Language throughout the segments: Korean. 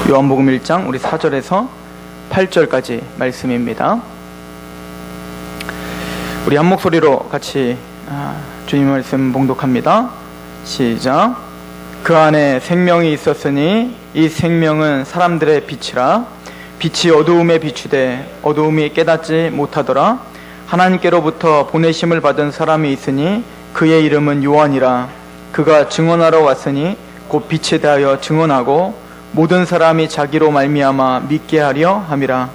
요한복음 1장 우리 4절에서 8절까지 말씀입니다. 우리 한 목소리로 같이 주님 말씀 봉독합니다. 시작. 그 안에 생명이 있었으니 이 생명은 사람들의 빛이라. 빛이 어두움에 비추되 어두움이 깨닫지 못하더라. 하나님께로부터 보내심을 받은 사람이 있으니 그의 이름은 요한이라. 그가 증언하러 왔으니 곧 빛에 대하여 증언하고 모든 사람이 자기로 말미암아 믿게 하려 함이라.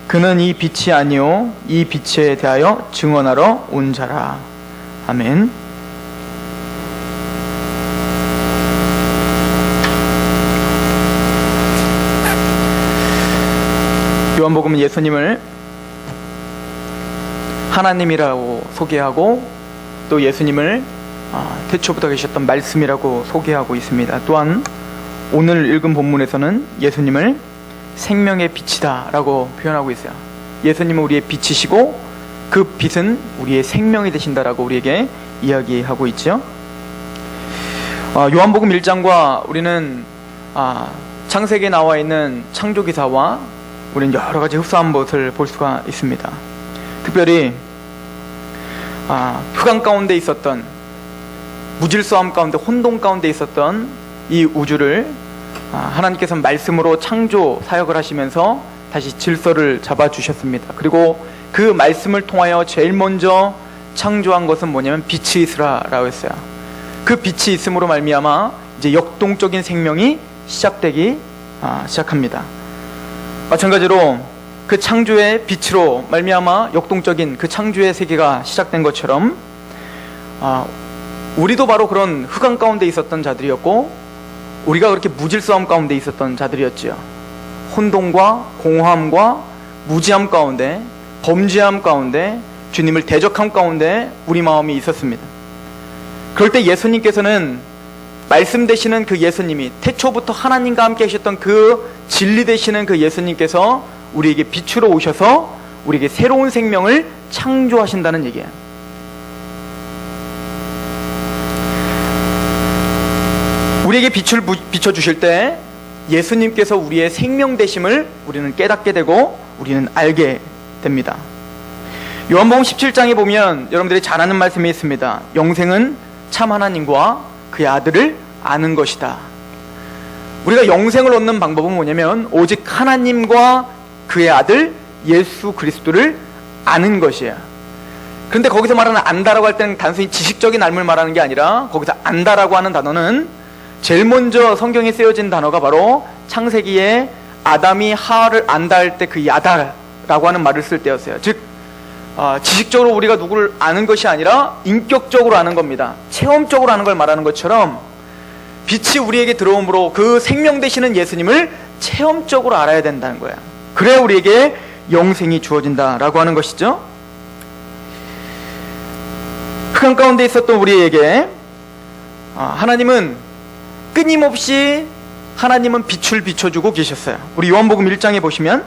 그는 이 빛이 아니요 이 빛에 대하여 증언하러 온 자라. 아멘. 요한복음은 예수님을 하나님이라고 소개하고 또 예수님을 태초부터 계셨던 말씀이라고 소개하고 있습니다. 또한 오늘 읽은 본문에서는 예수님을 생명의 빛이다 라고 표현하고 있어요. 예수님은 우리의 빛이시고 그 빛은 우리의 생명이 되신다라고 우리에게 이야기하고 있죠. 요한복음 1장과 우리는 창세기에 나와 있는 창조기사와 우리는 여러 가지 흡사한 것을 볼 수가 있습니다. 특별히 흑암 가운데 있었던, 무질서함 가운데, 혼돈 가운데 있었던 이 우주를 하나님께서 말씀으로 창조 사역을 하시면서 다시 질서를 잡아주셨습니다. 그리고 그 말씀을 통하여 제일 먼저 창조한 것은 뭐냐면 빛이 있으라라고 했어요. 그 빛이 있음으로 말미암아 이제 역동적인 생명이 시작되기 시작합니다. 마찬가지로 그 창조의 빛으로 말미암아 역동적인 그 창조의 세계가 시작된 것처럼 우리도 바로 그런 흑암 가운데 있었던 자들이었고 우리가 그렇게 무질서함 가운데 있었던 자들이었지요. 혼돈과 공허함과 무지함 가운데, 범죄함 가운데, 주님을 대적함 가운데 우리 마음이 있었습니다. 그럴 때 예수님께서는 말씀 되시는 그 예수님이, 태초부터 하나님과 함께 하셨던 그 진리 되시는 그 예수님께서 우리에게 빛으로 오셔서 우리에게 새로운 생명을 창조하신다는 얘기예요. 우리에게 빛을 비춰주실 때 예수님께서 우리의 생명 되심을 우리는 깨닫게 되고 우리는 알게 됩니다. 요한복음 17장에 보면 여러분들이 잘 아는 말씀이 있습니다. 영생은 참 하나님과 그의 아들을 아는 것이다. 우리가 영생을 얻는 방법은 뭐냐면 오직 하나님과 그의 아들 예수 그리스도를 아는 것이에요. 그런데 거기서 말하는 안다라고 할 때는 단순히 지식적인 알을 말하는 게 아니라 거기서 안다라고 하는 단어는 제일 먼저 성경에 쓰여진 단어가 바로 창세기에 아담이 하와를 안다 할 때 그 야다라고 하는 말을 쓸 때였어요. 즉 지식적으로 우리가 누구를 아는 것이 아니라 인격적으로 아는 겁니다. 체험적으로 아는 걸 말하는 것처럼 빛이 우리에게 들어옴으로 그 생명 되시는 예수님을 체험적으로 알아야 된다는 거야. 그래야 우리에게 영생이 주어진다라고 하는 것이죠. 흑암 가운데 있었던 우리에게 하나님은 끊임없이 하나님은 빛을 비춰주고 계셨어요. 우리 요한복음 1장에 보시면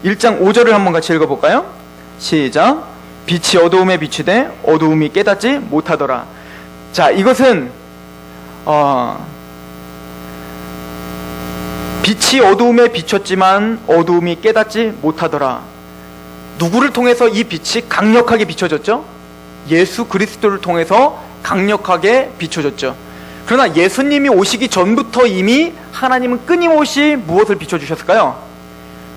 1장 5절을 한번 같이 읽어볼까요? 시작. 빛이 어두움에 비추되 어두움이 깨닫지 못하더라. 자, 이것은 빛이 어두움에 비췄지만 어두움이 깨닫지 못하더라. 누구를 통해서 이 빛이 강력하게 비춰졌죠? 예수 그리스도를 통해서 강력하게 비춰졌죠. 그러나 예수님이 오시기 전부터 이미 하나님은 끊임없이 무엇을 비춰주셨을까요?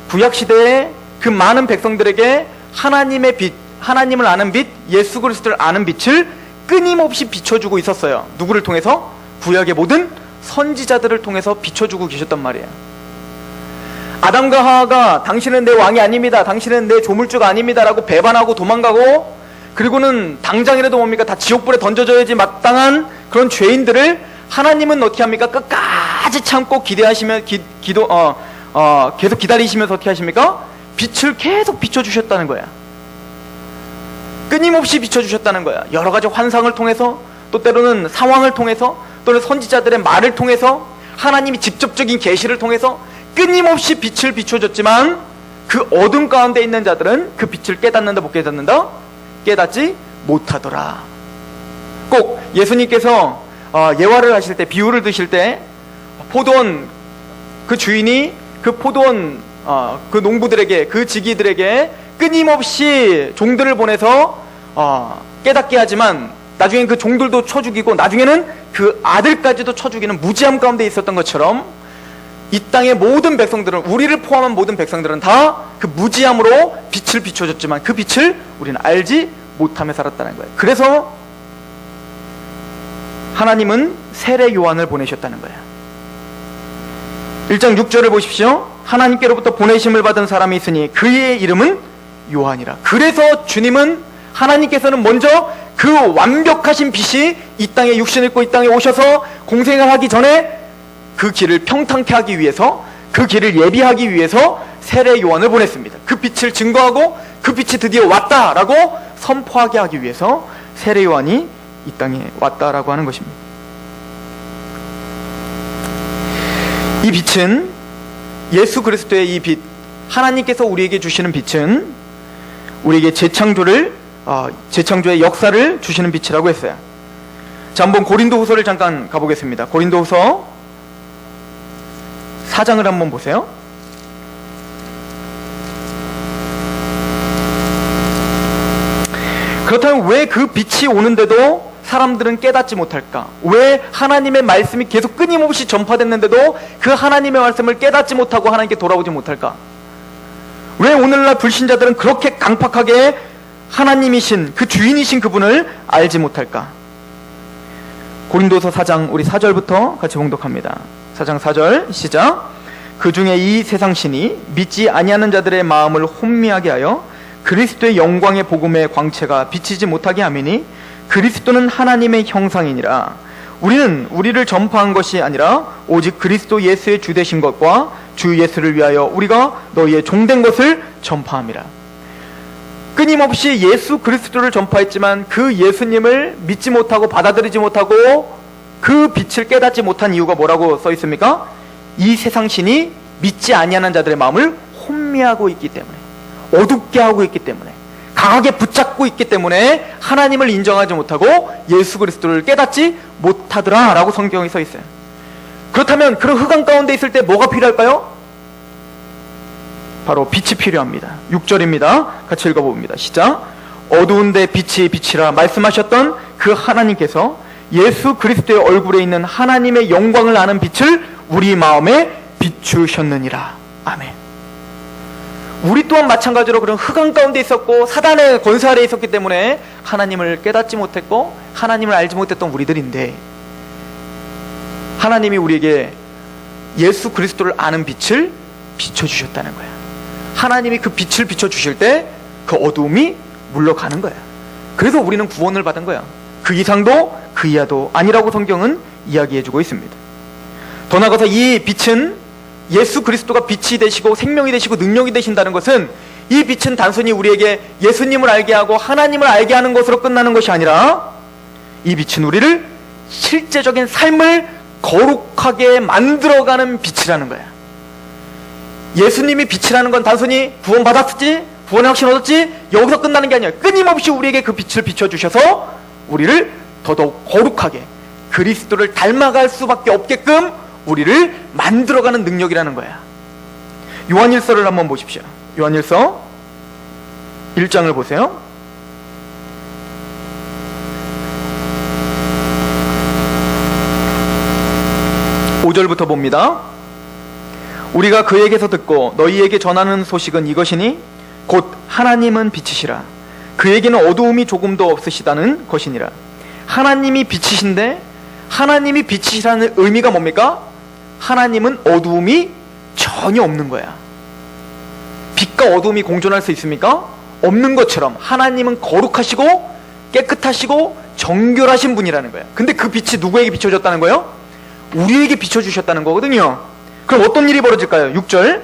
구약시대에 그 많은 백성들에게 하나님의 빛, 하나님을 아는 빛, 예수 그리스도를 아는 빛을 끊임없이 비춰주고 있었어요. 누구를 통해서? 구약의 모든 선지자들을 통해서 비춰주고 계셨단 말이에요. 아담과 하와가 당신은 내 왕이 아닙니다, 당신은 내 조물주가 아닙니다 라고 배반하고 도망가고, 그리고는 당장이라도 뭡니까? 다 지옥불에 던져져야지 마땅한 그런 죄인들을 하나님은 어떻게 합니까? 끝까지 참고 기대하시면 계속 기다리시면서 어떻게 하십니까? 빛을 계속 비춰주셨다는 거야. 끊임없이 비춰주셨다는 거야. 여러 가지 환상을 통해서, 또 때로는 상황을 통해서, 또는 선지자들의 말을 통해서, 하나님이 직접적인 계시를 통해서 끊임없이 빛을 비춰줬지만 그 어둠 가운데 있는 자들은 그 빛을 깨닫는다 못 깨닫는다? 깨닫지 못하더라. 꼭 예수님께서 예화를 하실 때, 비유를 드실 때 포도원 그 주인이 그 포도원 그 농부들에게, 그 지기들에게 끊임없이 종들을 보내서 깨닫게 하지만 나중엔 그 종들도 쳐 죽이고 나중에는 그 아들까지도 쳐 죽이는 무지함 가운데 있었던 것처럼 이 땅의 모든 백성들은, 우리를 포함한 모든 백성들은 다 그 무지함으로 빛을 비춰줬지만 그 빛을 우리는 알지 못하며 살았다는 거예요. 그래서 하나님은 세례 요한을 보내셨다는 거예요. 1장 6절을 보십시오. 하나님께로부터 보내심을 받은 사람이 있으니 그의 이름은 요한이라. 그래서 주님은, 하나님께서는 먼저 그 완벽하신 빛이 이 땅에 육신을 입고 이 땅에 오셔서 공생을 하기 전에 그 길을 평탄케 하기 위해서, 그 길을 예비하기 위해서 세례 요한을 보냈습니다. 그 빛을 증거하고 그 빛이 드디어 왔다라고 선포하게 하기 위해서 세례 요한이 이 땅에 왔다라고 하는 것입니다. 이 빛은, 예수 그리스도의 이 빛, 하나님께서 우리에게 주시는 빛은 우리에게 재창조의 역사를 주시는 빛이라고 했어요. 자, 한번 고린도후서를 잠깐 가보겠습니다. 고린도후서 4장을 한번 보세요. 그렇다면 왜 그 빛이 오는데도 사람들은 깨닫지 못할까? 왜 하나님의 말씀이 계속 끊임없이 전파됐는데도 그 하나님의 말씀을 깨닫지 못하고 하나님께 돌아오지 못할까? 왜 오늘날 불신자들은 그렇게 강팍하게 하나님이신, 그 주인이신 그분을 알지 못할까? 고린도서 4장 우리 4절부터 같이 봉독합니다. 4장 4절 시작. 그 중에 이 세상신이 믿지 아니하는 자들의 마음을 혼미하게 하여 그리스도의 영광의 복음의 광채가 비치지 못하게 하미니 그리스도는 하나님의 형상이니라. 우리는 우리를 전파한 것이 아니라 오직 그리스도 예수의 주 되신 것과 주 예수를 위하여 우리가 너희의 종된 것을 전파함이라. 끊임없이 예수 그리스도를 전파했지만 그 예수님을 믿지 못하고 받아들이지 못하고 그 빛을 깨닫지 못한 이유가 뭐라고 써 있습니까? 이 세상신이 믿지 아니하는 자들의 마음을 혼미하고 있기 때문에, 어둡게 하고 있기 때문에, 강하게 붙잡고 있기 때문에 하나님을 인정하지 못하고 예수 그리스도를 깨닫지 못하더라 라고 성경에 써 있어요. 그렇다면 그런 흑암 가운데 있을 때 뭐가 필요할까요? 바로 빛이 필요합니다. 6절입니다. 같이 읽어봅니다. 시작. 어두운데 빛이 빛이라 말씀하셨던 그 하나님께서 예수 그리스도의 얼굴에 있는 하나님의 영광을 아는 빛을 우리 마음에 비추셨느니라. 아멘. 우리 또한 마찬가지로 그런 흑암 가운데 있었고 사단의 권세 아래에 있었기 때문에 하나님을 깨닫지 못했고 하나님을 알지 못했던 우리들인데, 하나님이 우리에게 예수 그리스도를 아는 빛을 비춰주셨다는 거야. 하나님이 그 빛을 비춰주실 때 그 어두움이 물러가는 거야. 그래서 우리는 구원을 받은 거야. 그 이상도 그 이하도 아니라고 성경은 이야기해주고 있습니다. 더 나아가서 이 빛은, 예수 그리스도가 빛이 되시고 생명이 되시고 능력이 되신다는 것은, 이 빛은 단순히 우리에게 예수님을 알게 하고 하나님을 알게 하는 것으로 끝나는 것이 아니라 이 빛은 우리를 실제적인 삶을 거룩하게 만들어가는 빛이라는 거야. 예수님이 빛이라는 건 단순히 구원받았지, 구원의 확신 얻었지, 여기서 끝나는 게 아니야. 끊임없이 우리에게 그 빛을 비춰주셔서 우리를 더더욱 거룩하게 그리스도를 닮아갈 수밖에 없게끔 우리를 만들어가는 능력이라는 거야. 요한일서를 한번 보십시오. 요한일서 1장을 보세요. (5절부터) 봅니다. 우리가 그에게서 듣고 너희에게 전하는 소식은 이것이니 곧 하나님은 빛이시라. 그에게는 어두움이 조금도 없으시다는 것이니라. 하나님이 빛이신데, 하나님이 빛이시라는 의미가 뭡니까? 하나님은 어두움이 전혀 없는 거야. 빛과 어두움이 공존할 수 있습니까? 없는 것처럼 하나님은 거룩하시고 깨끗하시고 정결하신 분이라는 거야. 근데 그 빛이 누구에게 비춰졌다는 거예요? 우리에게 비춰주셨다는 거거든요. 그럼 어떤 일이 벌어질까요? 6절.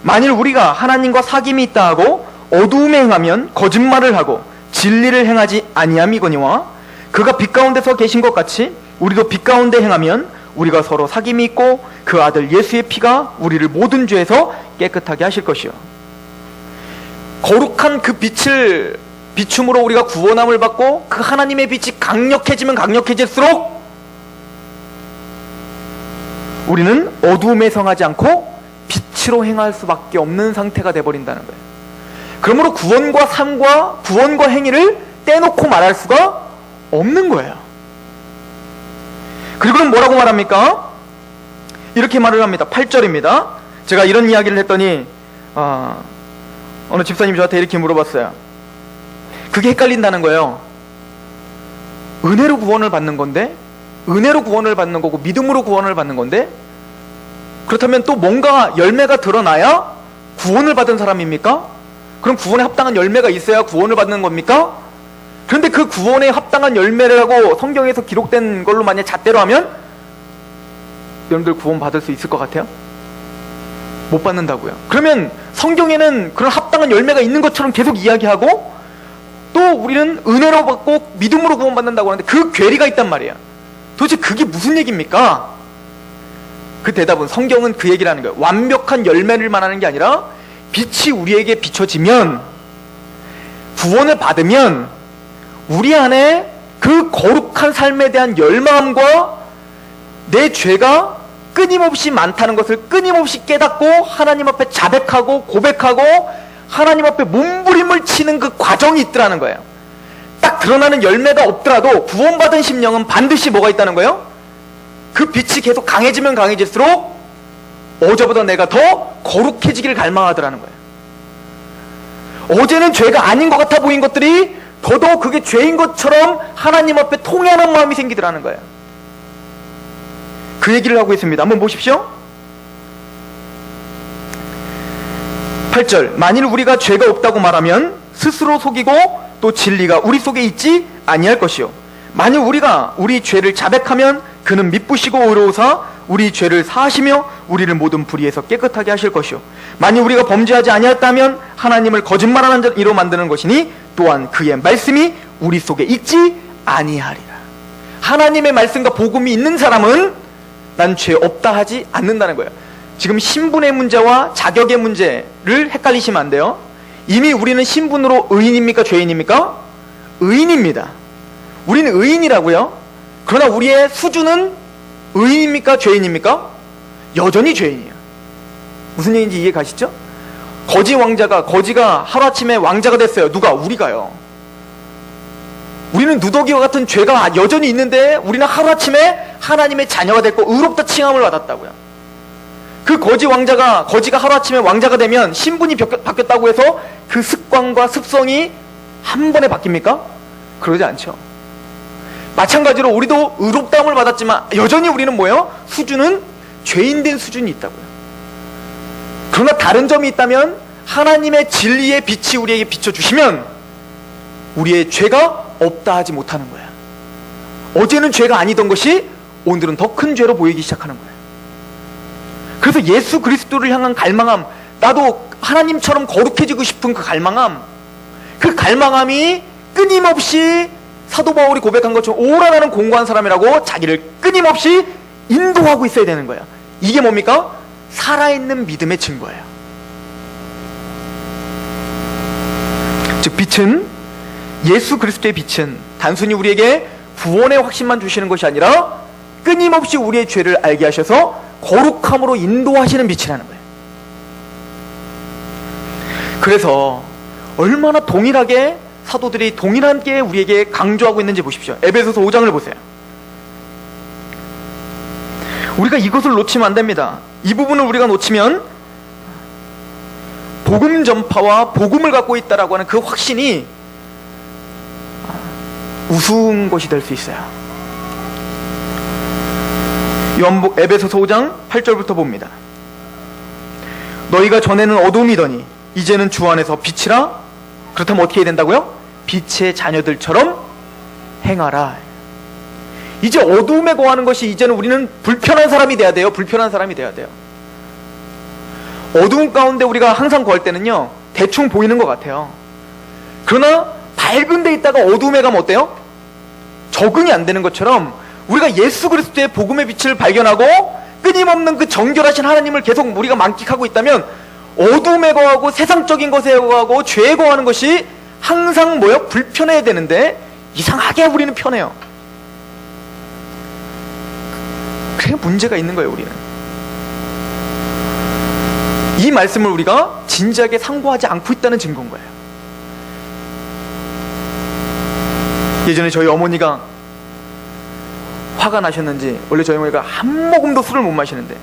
만일 우리가 하나님과 사귐이 있다 하고 어두움에 행하면 거짓말을 하고 진리를 행하지 아니함이거니와 그가 빛 가운데서 계신 것 같이 우리도 빛 가운데 행하면 우리가 서로 사귐이 있고 그 아들 예수의 피가 우리를 모든 죄에서 깨끗하게 하실 것이요. 거룩한 그 빛을 비춤으로 우리가 구원함을 받고 그 하나님의 빛이 강력해지면 강력해질수록 우리는 어두움에 성하지 않고 빛에 빛으로 행할 수밖에 없는 상태가 돼버린다는 거예요. 그러므로 구원과 삶과 구원과 행위를 떼놓고 말할 수가 없는 거예요. 그리고는 뭐라고 말합니까? 이렇게 말을 합니다. 8절입니다. 제가 이런 이야기를 했더니 어느 집사님이 저한테 이렇게 물어봤어요. 그게 헷갈린다는 거예요. 은혜로 구원을 받는 건데, 은혜로 구원을 받는 거고 믿음으로 구원을 받는 건데, 그렇다면 또 뭔가 열매가 드러나야 구원을 받은 사람입니까? 그럼 구원에 합당한 열매가 있어야 구원을 받는 겁니까? 그런데 그 구원에 합당한 열매라고 성경에서 기록된 걸로 만약 잣대로 하면 여러분들 구원 받을 수 있을 것 같아요? 못 받는다고요. 그러면 성경에는 그런 합당한 열매가 있는 것처럼 계속 이야기하고, 또 우리는 은혜로 받고 믿음으로 구원 받는다고 하는데 그 괴리가 있단 말이에요. 도대체 그게 무슨 얘기입니까? 그 대답은, 성경은 그 얘기를 하는 거예요. 완벽한 열매를 말하는 게 아니라 빛이 우리에게 비춰지면, 구원을 받으면 우리 안에 그 거룩한 삶에 대한 열망과 내 죄가 끊임없이 많다는 것을 끊임없이 깨닫고 하나님 앞에 자백하고 고백하고 하나님 앞에 몸부림을 치는 그 과정이 있더라는 거예요. 딱 드러나는 열매가 없더라도 구원받은 심령은 반드시 뭐가 있다는 거예요? 그 빛이 계속 강해지면 강해질수록 어제보다 내가 더 거룩해지기를 갈망하더라는 거예요. 어제는 죄가 아닌 것 같아 보인 것들이 더더욱 그게 죄인 것처럼 하나님 앞에 통회하는 마음이 생기더라는 거예요. 그 얘기를 하고 있습니다. 한번 보십시오. 8절, 만일 우리가 죄가 없다고 말하면 스스로 속이고 또 진리가 우리 속에 있지 아니할 것이요, 만일 우리가 우리 죄를 자백하면 그는 미쁘시고 의로우사 우리 죄를 사하시며 우리를 모든 불의에서 깨끗하게 하실 것이요, 만일 우리가 범죄하지 아니하였다면 하나님을 거짓말하는 이로 만드는 것이니 또한 그의 말씀이 우리 속에 있지 아니하리라. 하나님의 말씀과 복음이 있는 사람은 난 죄 없다 하지 않는다는 거예요. 지금 신분의 문제와 자격의 문제를 헷갈리시면 안 돼요. 이미 우리는 신분으로 의인입니까? 죄인입니까? 의인입니다. 우리는 의인이라고요. 그러나 우리의 수준은 의인입니까? 죄인입니까? 여전히 죄인이에요. 무슨 얘기인지 이해 가시죠? 거지가 하루아침에 왕자가 됐어요. 누가? 우리가요. 우리는 누더기와 같은 죄가 여전히 있는데 우리는 하루아침에 하나님의 자녀가 됐고 의롭다 칭함을 받았다고요. 그 거지가 하루아침에 왕자가 되면 신분이 바뀌었다고 해서 그 습관과 습성이 한 번에 바뀝니까? 그러지 않죠. 마찬가지로 우리도 의롭다함을 받았지만 여전히 우리는 뭐예요? 수준은 죄인된 수준이 있다고요. 그러나 다른 점이 있다면 하나님의 진리의 빛이 우리에게 비춰주시면 우리의 죄가 없다 하지 못하는 거야. 어제는 죄가 아니던 것이 오늘은 더 큰 죄로 보이기 시작하는 거예요. 그래서 예수 그리스도를 향한 갈망함, 나도 하나님처럼 거룩해지고 싶은 그 갈망함이 끊임없이 사도 바울이 고백한 것처럼 오라 나는 공고한 사람이라고 자기를 끊임없이 인도하고 있어야 되는 거예요. 이게 뭡니까? 살아있는 믿음의 증거예요. 즉 빛은, 예수 그리스도의 빛은 단순히 우리에게 구원의 확신만 주시는 것이 아니라 끊임없이 우리의 죄를 알게 하셔서 거룩함으로 인도하시는 빛이라는 거예요. 그래서 얼마나 동일하게 사도들이 동일하게 우리에게 강조하고 있는지 보십시오. 에베소서 5장을 보세요. 우리가 이것을 놓치면 안 됩니다. 이 부분을 우리가 놓치면 복음 전파와 복음을 갖고 있다라고 하는 그 확신이 우스운 것이 될 수 있어요. 에베소서 5장 8절부터 봅니다. 너희가 전에는 어둠이더니 이제는 주 안에서 빛이라. 그렇다면 어떻게 해야 된다고요? 빛의 자녀들처럼 행하라. 이제 어둠에 거하는 것이, 이제는 우리는 불편한 사람이 돼야 돼요. 불편한 사람이 돼야 돼요. 어두운 가운데 우리가 항상 거할 때는요, 대충 보이는 것 같아요. 그러나 밝은 데 있다가 어둠에 가면 어때요? 적응이 안 되는 것처럼 우리가 예수 그리스도의 복음의 빛을 발견하고 끊임없는 그 정결하신 하나님을 계속 우리가 만끽하고 있다면 어둠에 거하고 세상적인 것에 거하고 죄에 거하는 것이 항상 뭐요? 불편해야 되는데 이상하게 우리는 편해요. 그게 문제가 있는 거예요. 우리는 이 말씀을 우리가 진지하게 상고하지 않고 있다는 증거인 거예요. 예전에 저희 어머니가 화가 나셨는지, 원래 저희 어머니가 한 모금도 술을 못 마시는데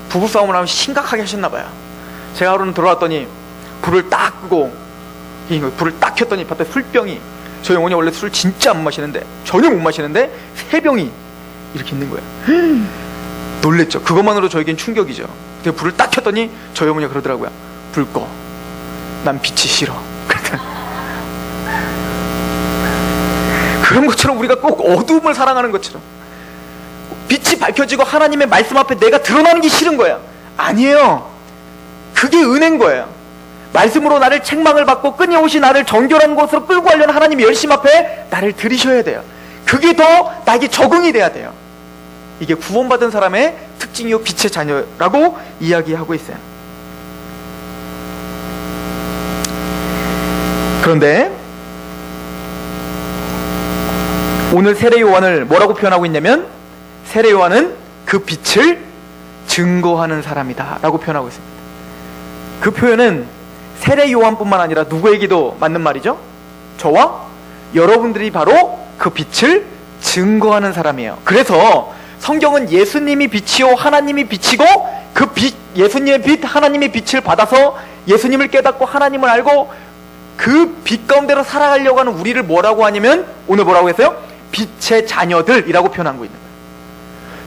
부부싸움을 하면 심각하게 하셨나 봐요. 제가 하루는 들어왔더니 불을 딱 끄고, 불을 딱 켰더니 봤더니 술병이, 저희 어머니 원래 술 진짜 안 마시는데, 전혀 못 마시는데 3병이 이렇게 있는 거예요. 놀랬죠. 그것만으로 저에겐 충격이죠. 근데 불을 딱 켰더니 저희 어머니가 그러더라고요. 불 꺼. 난 빛이 싫어. 그런 것처럼 우리가 꼭 어두움을 사랑하는 것처럼 빛이 밝혀지고 하나님의 말씀 앞에 내가 드러나는 게 싫은 거야. 아니에요. 그게 은혜인 거예요. 말씀으로 나를 책망을 받고 끊임없이 나를 정결한 곳으로 끌고 가려는 하나님의 열심 앞에 나를 들이셔야 돼요. 그게 더 나에게 적응이 돼야 돼요. 이게 구원받은 사람의 특징이요 빛의 자녀라고 이야기하고 있어요. 그런데 오늘 세례 요한을 뭐라고 표현하고 있냐면, 세례 요한은 그 빛을 증거하는 사람이다 라고 표현하고 있습니다. 그 표현은 세례 요한뿐만 아니라 누구에게도 맞는 말이죠. 저와 여러분들이 바로 그 빛을 증거하는 사람이에요. 그래서 성경은 예수님이 빛이요 하나님이 빛이고, 그 빛, 예수님의 빛, 하나님의 빛을 받아서 예수님을 깨닫고 하나님을 알고 그 빛 가운데로 살아가려고 하는 우리를 뭐라고 하냐면, 오늘 뭐라고 했어요? 빛의 자녀들이라고 표현하고 있는 거예요.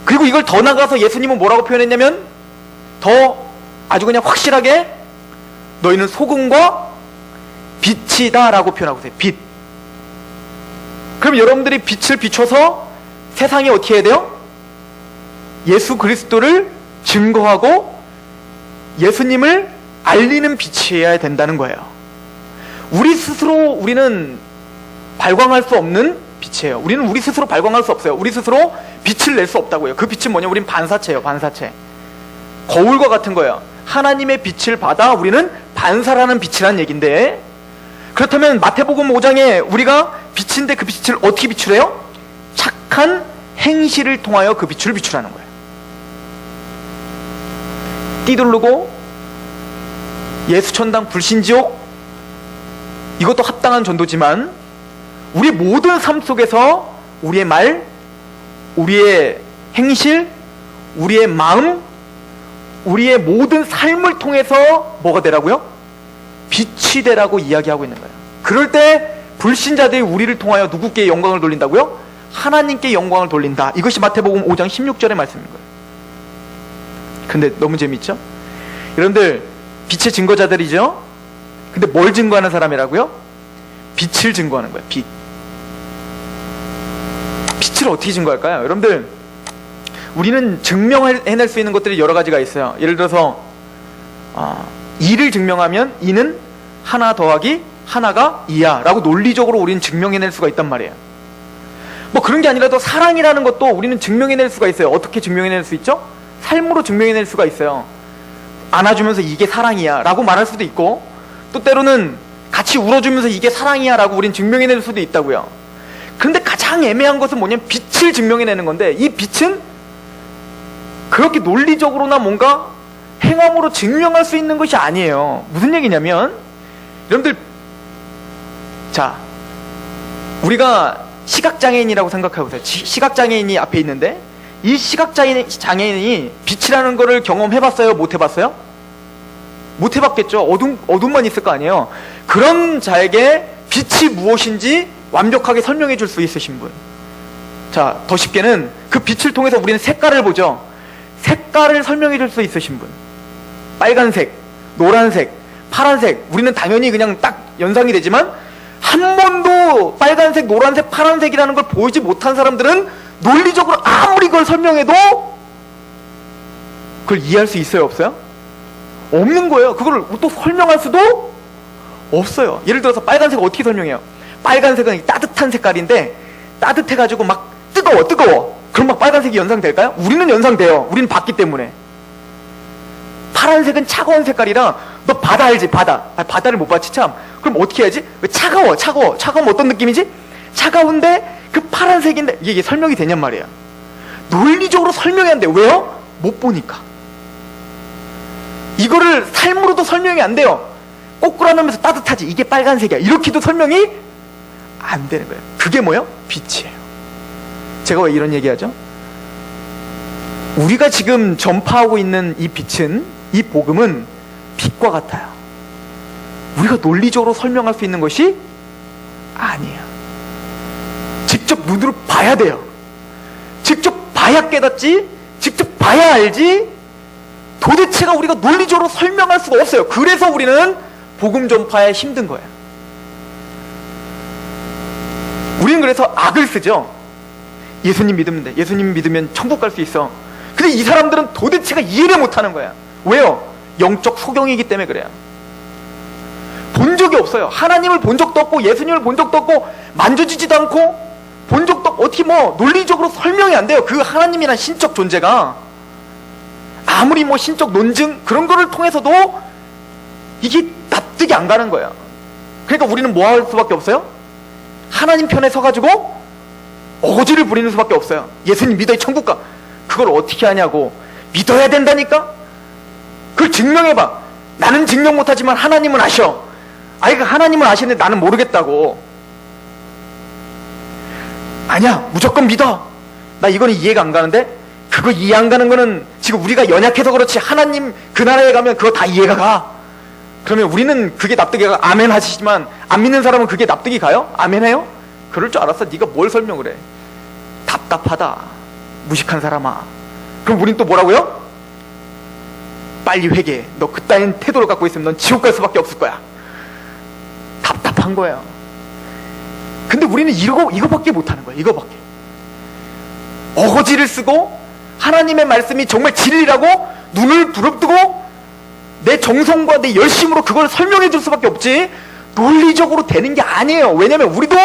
그리고 이걸 더 나가서 예수님은 뭐라고 표현했냐면, 더 아주 그냥 확실하게 너희는 소금과 빛이다 라고 표현하고 있어요. 빛. 그럼 여러분들이 빛을 비춰서 세상에 어떻게 해야 돼요? 예수 그리스도를 증거하고 예수님을 알리는 빛이어야 된다는 거예요. 우리 스스로 우리는 발광할 수 없는 빛이에요. 우리는 우리 스스로 발광할 수 없어요. 우리 스스로 빛을 낼 수 없다고요. 그 빛은 뭐냐? 우린 반사체예요. 반사체. 거울과 같은 거예요. 하나님의 빛을 받아 우리는 반사라는 빛이라는 얘기인데, 그렇다면 마태복음 5장에 우리가 빛인데 그 빛을 어떻게 비추래요? 착한 행실을 통하여 그 빛을 비추라는 거예요. 띠두르고 예수천당 불신지옥, 이것도 합당한 전도지만 우리 모든 삶 속에서 우리의 말, 우리의 행실, 우리의 마음, 우리의 모든 삶을 통해서 뭐가 되라고요? 빛이 되라고 이야기하고 있는 거예요. 그럴 때 불신자들이 우리를 통하여 누구께 영광을 돌린다고요? 하나님께 영광을 돌린다. 이것이 마태복음 5장 16절의 말씀인 거예요. 근데 너무 재밌죠? 여러분들 빛의 증거자들이죠? 근데 뭘 증거하는 사람이라고요? 빛을 증거하는 거예요. 빛. 빛을 어떻게 증거할까요? 여러분들, 우리는 증명해낼 수 있는 것들이 여러 가지가 있어요. 예를 들어서 2를 증명하면 2는 하나 더하기 하나가 2야 라고 논리적으로 우리는 증명해낼 수가 있단 말이에요. 뭐 그런 게 아니라도 사랑이라는 것도 우리는 증명해낼 수가 있어요. 어떻게 증명해낼 수 있죠? 삶으로 증명해낼 수가 있어요. 안아주면서 이게 사랑이야 라고 말할 수도 있고, 또 때로는 같이 울어주면서 이게 사랑이야 라고 우린 증명해낼 수도 있다고요. 그런데 가장 애매한 것은 뭐냐면 빛을 증명해내는 건데, 이 빛은 그렇게 논리적으로나 뭔가 행함으로 증명할 수 있는 것이 아니에요. 무슨 얘기냐면, 여러분들, 자, 우리가 시각장애인이라고 생각해보세요. 시각장애인이 앞에 있는데, 이 시각장애인이 빛이라는 거를 경험해봤어요? 못 해봤어요? 못 해봤겠죠. 어둠만 있을 거 아니에요. 그런 자에게 빛이 무엇인지 완벽하게 설명해 줄 수 있으신 분. 자, 더 쉽게는 그 빛을 통해서 우리는 색깔을 보죠. 색깔을 설명해 줄 수 있으신 분. 빨간색, 노란색, 파란색, 우리는 당연히 그냥 딱 연상이 되지만, 한 번도 빨간색, 노란색, 파란색이라는 걸 보이지 못한 사람들은 논리적으로 아무리 그걸 설명해도 그걸 이해할 수 있어요, 없어요? 없는 거예요. 그걸 또 설명할 수도 없어요. 예를 들어서 빨간색 어떻게 설명해요? 빨간색은 따뜻한 색깔인데, 따뜻해가지고 막 뜨거워. 그럼 막 빨간색이 연상될까요? 우리는 연상돼요. 우리는 봤기 때문에. 파란색은 차가운 색깔이라, 너 바다 알지? 바다. 바다를 못 봤지 참. 그럼 어떻게 해야지? 왜 차가워. 차가우면 어떤 느낌이지? 차가운데 그 파란색인데, 이게 설명이 되냔 말이에요. 논리적으로 설명이 안 돼. 왜요? 못 보니까. 이거를 삶으로도 설명이 안 돼요. 거꾸로 하면서 따뜻하지, 이게 빨간색이야, 이렇게도 설명이 안 되는 거예요. 그게 뭐예요? 빛이에요. 제가 왜 이런 얘기하죠? 우리가 지금 전파하고 있는 이 빛은, 이 복음은 빛과 같아요. 우리가 논리적으로 설명할 수 있는 것이 아니에요. 직접 눈으로 봐야 돼요. 직접 봐야 깨닫지, 직접 봐야 알지, 도대체가 우리가 논리적으로 설명할 수가 없어요. 그래서 우리는 복음 전파에 힘든 거예요. 우리는 그래서 악을 쓰죠. 예수님 믿으면 돼, 예수님 믿으면 천국 갈 수 있어. 근데 이 사람들은 도대체가 이해를 못하는 거야. 왜요? 영적 소경이기 때문에 그래요. 본 적이 없어요. 하나님을 본 적도 없고, 예수님을 본 적도 없고, 만져지지도 않고, 본 적도 없고, 어떻게 뭐 논리적으로 설명이 안 돼요. 그 하나님이란 신적 존재가. 아무리 뭐 신적 논증 그런 거를 통해서도 이게 납득이 안 가는 거예요. 그러니까 우리는 뭐 할 수밖에 없어요? 하나님 편에 서가지고 어거지를 부리는 수밖에 없어요. 예수님 믿어야 천국 가. 그걸 어떻게 하냐고. 믿어야 된다니까? 그걸 증명해봐. 나는 증명 못하지만 하나님은 아셔. 아니, 그 하나님은 아시는데 나는 모르겠다고. 아니야, 무조건 믿어. 나 이거는 이해가 안 가는데? 그거 이해 안 가는 거는 지금 우리가 연약해서 그렇지, 하나님 그 나라에 가면 그거 다 이해가 가. 그러면 우리는 그게 납득이 가. 아멘 하시지만 안 믿는 사람은 그게 납득이 가요? 아멘 해요? 그럴 줄 알았어. 네가 뭘 설명을 해. 답답하다, 무식한 사람아. 그럼 우린 또 뭐라고요? 빨리 회개해. 너 그따윈 태도를 갖고 있으면 넌 지옥 갈 수밖에 없을 거야. 답답한 거예요. 근데 우리는 이거밖에 못하는 거예요. 이거밖에. 어거지를 쓰고 하나님의 말씀이 정말 진리라고 눈을 부릅뜨고 내 정성과 내 열심으로 그걸 설명해 줄 수밖에 없지, 논리적으로 되는 게 아니에요. 왜냐면 우리도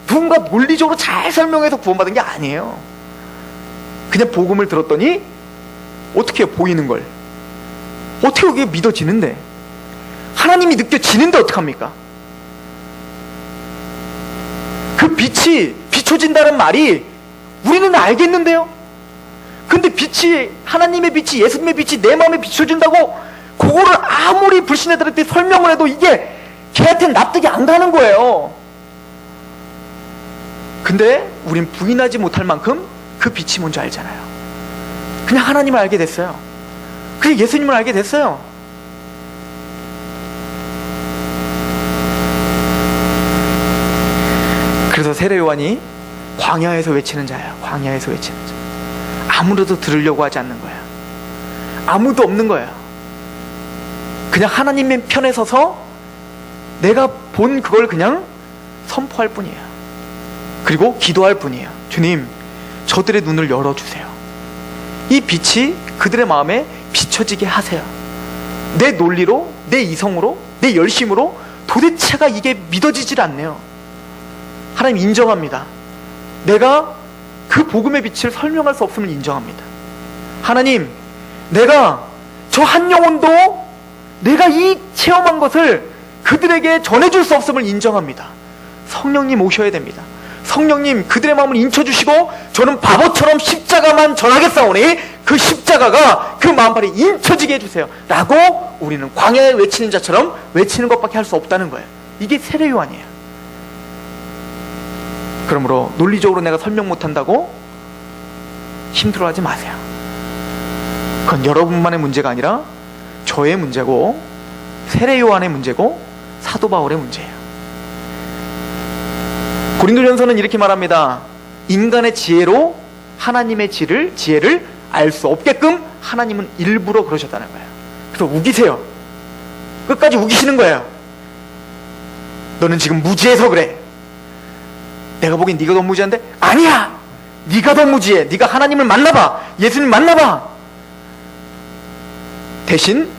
누군가 논리적으로 잘 설명해서 구원받은 게 아니에요. 그냥 복음을 들었더니 어떻게 해요? 보이는 걸 어떻게 그게 믿어지는데, 하나님이 느껴지는데 어떡합니까? 그 빛이 비춰진다는 말이 우리는 알겠는데요. 근데 빛이, 하나님의 빛이, 예수님의 빛이 내 마음에 비춰진다고 그거를 아무리 불신자들한테 설명을 해도 이게 걔한테는 납득이 안 가는 거예요. 근데 우린 부인하지 못할 만큼 그 빛이 뭔지 알잖아요. 그냥 하나님을 알게 됐어요. 그냥 예수님을 알게 됐어요. 그래서 세례 요한이 광야에서 외치는 자야, 광야에서 외치는 자. 아무도 들으려고 하지 않는 거야. 아무도 없는 거야. 그냥 하나님의 편에 서서 내가 본 그걸 그냥 선포할 뿐이에요. 그리고 기도할 뿐이에요. 주님, 저들의 눈을 열어주세요. 이 빛이 그들의 마음에 비춰지게 하세요. 내 논리로, 내 이성으로, 내 열심으로 도대체가 이게 믿어지질 않네요. 하나님 인정합니다. 내가 그 복음의 빛을 설명할 수 없음을 인정합니다. 하나님, 내가 저 한 영혼도 내가 이 체험한 것을 그들에게 전해줄 수 없음을 인정합니다. 성령님 오셔야 됩니다. 성령님 그들의 마음을 인쳐주시고 저는 바보처럼 십자가만 전하겠사오니 그 십자가가 그 마음판에 인쳐지게 해주세요 라고 우리는 광야에 외치는 자처럼 외치는 것밖에 할 수 없다는 거예요. 이게 세례 요한이에요. 그러므로 논리적으로 내가 설명 못한다고 힘들어하지 마세요. 그건 여러분만의 문제가 아니라 저의 문제고 세례 요한의 문제고 사도 바울의 문제예요. 고린도전서는 이렇게 말합니다. 인간의 지혜로 하나님의 지혜를 알 수 없게끔 하나님은 일부러 그러셨다는 거예요. 그래서 우기세요. 끝까지 우기시는 거예요. 너는 지금 무지해서 그래. 내가 보기엔 네가 더 무지한데? 아니야! 네가 더 무지해. 네가 하나님을 만나봐. 예수님 만나봐. 대신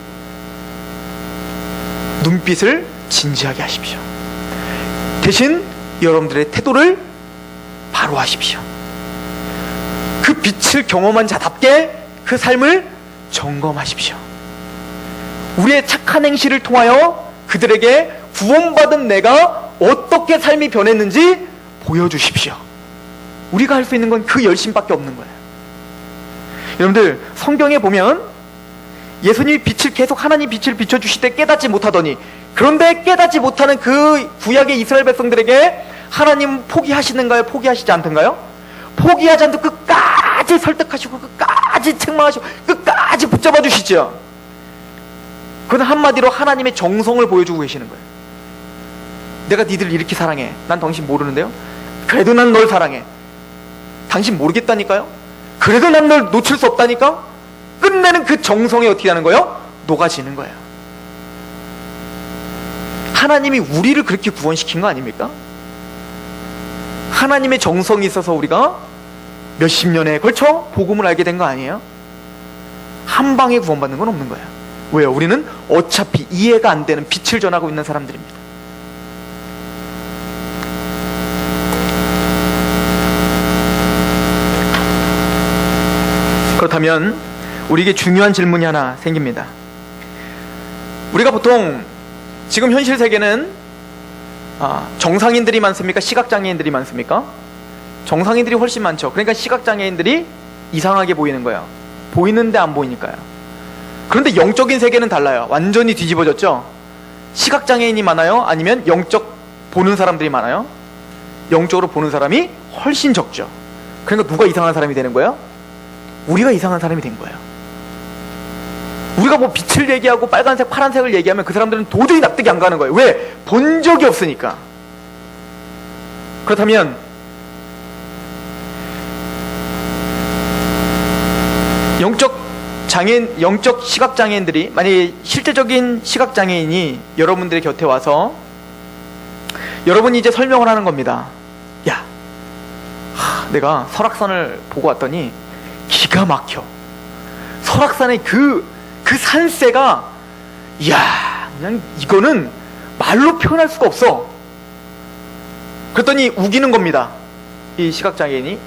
눈빛을 진지하게 하십시오. 대신 여러분들의 태도를 바로 하십시오. 그 빛을 경험한 자답게 그 삶을 점검하십시오. 우리의 착한 행실을 통하여 그들에게 구원받은 내가 어떻게 삶이 변했는지 보여주십시오. 우리가 할 수 있는 건 그 열심밖에 없는 거예요. 여러분들 성경에 보면 예수님이 빛을 계속 하나님 빛을 비춰주실 때 깨닫지 못하더니, 그런데 깨닫지 못하는 그 구약의 이스라엘 백성들에게 하나님은 포기하시는가요? 포기하시지 않던가요? 포기하지 않고 끝까지 설득하시고 끝까지 책망하시고 끝까지 붙잡아 주시죠. 그건 한마디로 하나님의 정성을 보여주고 계시는 거예요. 내가 니들 이렇게 사랑해. 난 당신 모르는데요? 그래도 난 널 사랑해. 당신 모르겠다니까요? 그래도 난 널 놓칠 수 없다니까? 끝내는 그 정성이 어떻게 하는 거예요? 녹아지는 거예요. 하나님이 우리를 그렇게 구원시킨 거 아닙니까? 하나님의 정성이 있어서 우리가 몇십 년에 걸쳐 복음을 알게 된 거 아니에요? 한 방에 구원받는 건 없는 거예요. 왜요? 우리는 어차피 이해가 안 되는 빛을 전하고 있는 사람들입니다. 그렇다면 우리에게 중요한 질문이 하나 생깁니다. 우리가 보통 지금 현실 세계는 정상인들이 많습니까? 시각장애인들이 많습니까? 정상인들이 훨씬 많죠. 그러니까 시각장애인들이 이상하게 보이는 거예요. 보이는데 안 보이니까요. 그런데 영적인 세계는 달라요. 완전히 뒤집어졌죠. 시각장애인이 많아요? 아니면 영적 보는 사람들이 많아요? 영적으로 보는 사람이 훨씬 적죠. 그러니까 누가 이상한 사람이 되는 거예요? 우리가 이상한 사람이 된 거예요. 우리가 뭐 빛을 얘기하고 빨간색, 파란색을 얘기하면 그 사람들은 도저히 납득이 안 가는 거예요. 왜? 본 적이 없으니까. 그렇다면 영적 시각장애인들이, 만약에 실제적인 시각장애인이 여러분들의 곁에 와서 여러분이 이제 설명을 하는 겁니다. 야, 내가 설악산을 보고 왔더니 기가 막혀. 설악산의 그 산세가, 이야, 그냥 이거는 말로 표현할 수가 없어. 그랬더니 우기는 겁니다. 이 시각장애인이.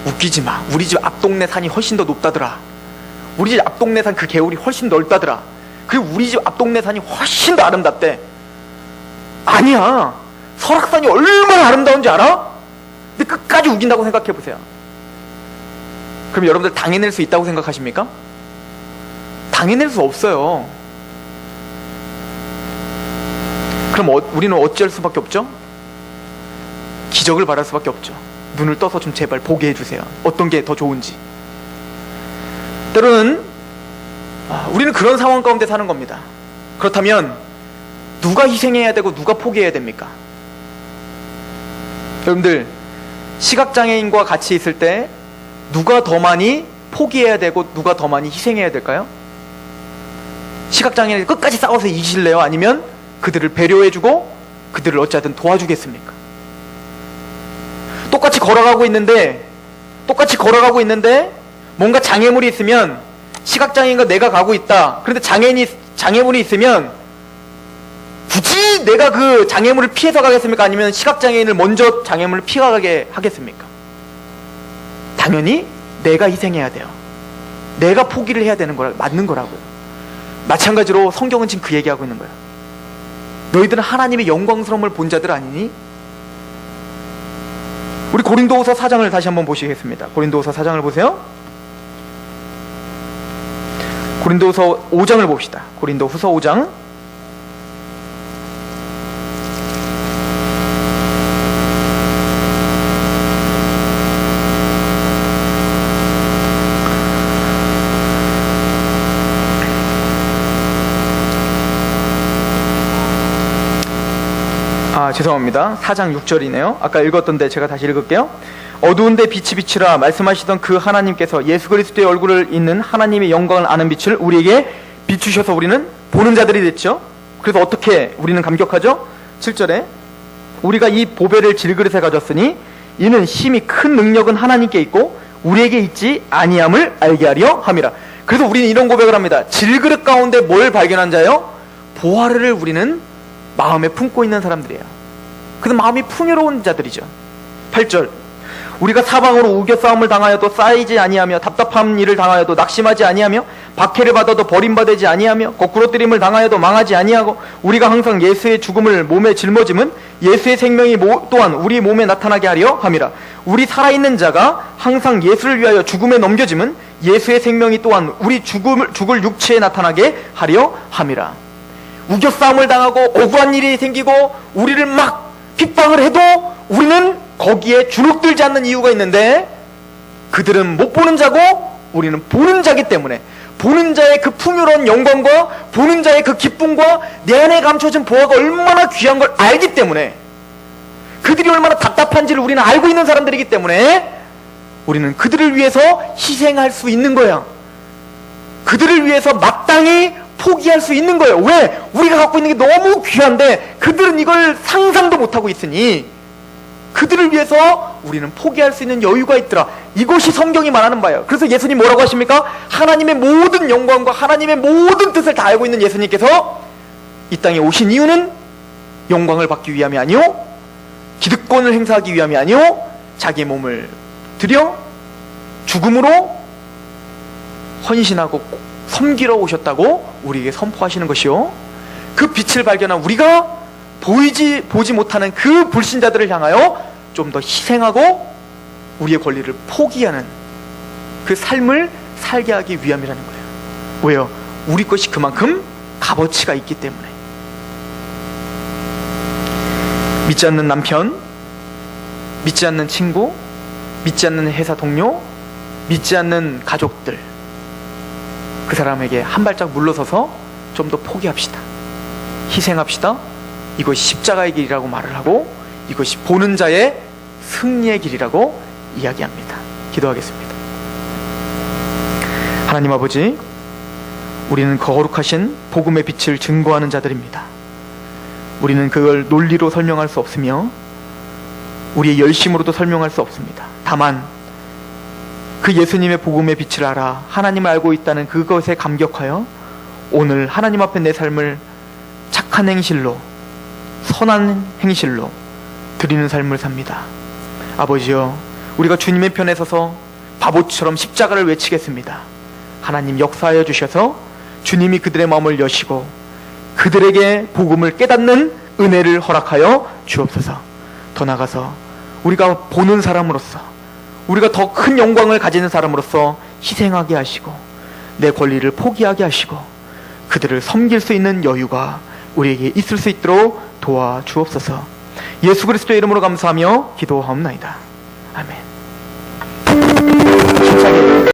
웃기지 마. 우리 집 앞동네 산이 훨씬 더 높다더라. 우리 집 앞동네 산 그 개울이 훨씬 넓다더라. 그리고 우리 집 앞동네 산이 훨씬 더 아름답대. 아니야. 설악산이 얼마나 아름다운지 알아? 근데 끝까지 우긴다고 생각해 보세요. 그럼 여러분들 당해낼 수 있다고 생각하십니까? 당해낼 수 없어요. 그럼 우리는 어찌할 수밖에 없죠? 기적을 바랄 수밖에 없죠. 눈을 떠서 좀 제발 보게 해주세요. 어떤 게 더 좋은지. 때로는 우리는 그런 상황 가운데 사는 겁니다. 그렇다면 누가 희생해야 되고 누가 포기해야 됩니까? 여러분들, 시각장애인과 같이 있을 때 누가 더 많이 포기해야 되고 누가 더 많이 희생해야 될까요? 시각장애인을 끝까지 싸워서 이기실래요? 아니면 그들을 배려해주고 그들을 어찌하든 도와주겠습니까? 똑같이 걸어가고 있는데 뭔가 장애물이 있으면, 시각장애인과 내가 가고 있다. 그런데 장애물이 있으면 굳이 내가 그 장애물을 피해서 가겠습니까? 아니면 시각장애인을 먼저 장애물을 피해가게 하겠습니까? 당연히 내가 희생해야 돼요. 내가 포기를 해야 되는 거라, 맞는 거라고요. 마찬가지로 성경은 지금 그 얘기하고 있는 거예요. 너희들은 하나님의 영광스러움을 본 자들 아니니? 우리 고린도후서 4장을 다시 한번 보시겠습니다. 고린도후서 4장을 보세요. 고린도후서 5장을 봅시다. 고린도후서 5장. 죄송합니다. 4장 6절이네요. 아까 읽었던데 제가 다시 읽을게요. 어두운데 빛이 비치라 말씀하시던 그 하나님께서 예수 그리스도의 얼굴을 잇는 하나님의 영광을 아는 빛을 우리에게 비추셔서 우리는 보는 자들이 됐죠. 그래서 어떻게 우리는 감격하죠? 7절에 우리가 이 보배를 질그릇에 가졌으니 이는 심히 큰 능력은 하나님께 있고 우리에게 있지 아니함을 알게 하려 함이라. 그래서 우리는 이런 고백을 합니다. 질그릇 가운데 뭘 발견한 자요? 보화를 우리는 마음에 품고 있는 사람들이에요. 그래서 마음이 풍요로운 자들이죠. 8절 우리가 사방으로 우겨싸움을 당하여도 쌓이지 아니하며 답답한 일을 당하여도 낙심하지 아니하며 박해를 받아도 버림받지 아니하며 거꾸로 뜨림을 당하여도 망하지 아니하고 우리가 항상 예수의 죽음을 몸에 짊어짐은 예수의 생명이 또한 우리 몸에 나타나게 하려 함이라. 우리 살아있는 자가 항상 예수를 위하여 죽음에 넘겨짐은 예수의 생명이 또한 우리 죽을 육체에 나타나게 하려 함이라. 우겨싸움을 당하고 억울한 일이 생기고 우리를 막 핍박을 해도 우리는 거기에 주눅들지 않는 이유가 있는데, 그들은 못 보는 자고 우리는 보는 자기 때문에, 보는 자의 그 풍요로운 영광과 보는 자의 그 기쁨과 내 안에 감춰진 보화가 얼마나 귀한 걸 알기 때문에, 그들이 얼마나 답답한지를 우리는 알고 있는 사람들이기 때문에 우리는 그들을 위해서 희생할 수 있는 거야. 그들을 위해서 마땅히 포기할 수 있는 거예요. 왜? 우리가 갖고 있는 게 너무 귀한데 그들은 이걸 상상도 못하고 있으니 그들을 위해서 우리는 포기할 수 있는 여유가 있더라. 이것이 성경이 말하는 바예요. 그래서 예수님 뭐라고 하십니까? 하나님의 모든 영광과 하나님의 모든 뜻을 다 알고 있는 예수님께서 이 땅에 오신 이유는 영광을 받기 위함이 아니요, 기득권을 행사하기 위함이 아니요, 자기의 몸을 들여 죽음으로 헌신하고 섬기러 오셨다고 우리에게 선포하시는 것이요, 그 빛을 발견한 우리가 보지 못하는 그 불신자들을 향하여 좀 더 희생하고 우리의 권리를 포기하는 그 삶을 살게 하기 위함이라는 거예요. 왜요? 우리 것이 그만큼 값어치가 있기 때문에. 믿지 않는 남편, 믿지 않는 친구, 믿지 않는 회사 동료, 믿지 않는 가족들, 그 사람에게 한 발짝 물러서서 좀 더 포기합시다. 희생합시다. 이것이 십자가의 길이라고 말을 하고 이것이 보는 자의 승리의 길이라고 이야기합니다. 기도하겠습니다. 하나님 아버지, 우리는 거룩하신 복음의 빛을 증거하는 자들입니다. 우리는 그걸 논리로 설명할 수 없으며 우리의 열심으로도 설명할 수 없습니다. 다만 그 예수님의 복음의 빛을 알아 하나님을 알고 있다는 그것에 감격하여 오늘 하나님 앞에 내 삶을 착한 행실로, 선한 행실로 드리는 삶을 삽니다. 아버지여, 우리가 주님의 편에 서서 바보처럼 십자가를 외치겠습니다. 하나님 역사하여 주셔서 주님이 그들의 마음을 여시고 그들에게 복음을 깨닫는 은혜를 허락하여 주옵소서. 더 나아가서 우리가 보는 사람으로서, 우리가 더 큰 영광을 가지는 사람으로서 희생하게 하시고 내 권리를 포기하게 하시고 그들을 섬길 수 있는 여유가 우리에게 있을 수 있도록 도와주옵소서. 예수 그리스도의 이름으로 감사하며 기도하옵나이다. 아멘.